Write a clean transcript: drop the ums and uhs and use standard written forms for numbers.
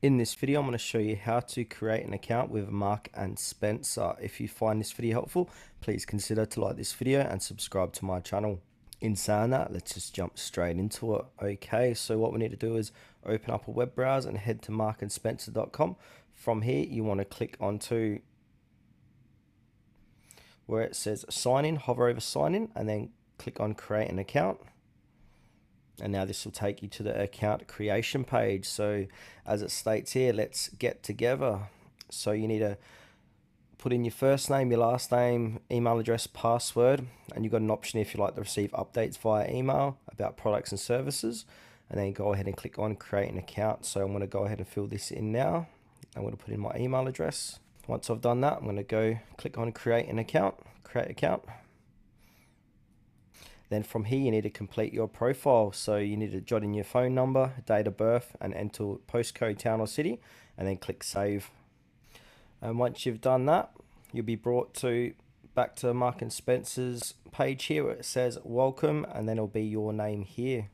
In this video, I'm going to show you how to create an account with Mark and Spencer. If you find this video helpful, please consider to like this video and subscribe to my channel. In saying that, let's just jump straight into it. Okay, so what we need to do is open up a web browser and head to markandspencer.com. From here, you want to click onto where it says sign in, hover over sign in, and then click on create an account. And now this will take you to the account creation page. So as it states here, let's get together. So you need to put in your first name, your last name, email address, password, and you've got an option if you like to receive updates via email about products and services. And then go ahead and click on create an account. So I'm going to go ahead and fill this in now. I'm going to put in my email address. Once I've done that, I'm going to go click on create an account, create account. Then from here, you need to complete your profile. So you need to jot in your phone number, date of birth, and enter postcode, town or city, and then click save. And once you've done that, you'll be brought back to Mark and Spencer's page here where it says welcome, and then it'll be your name here.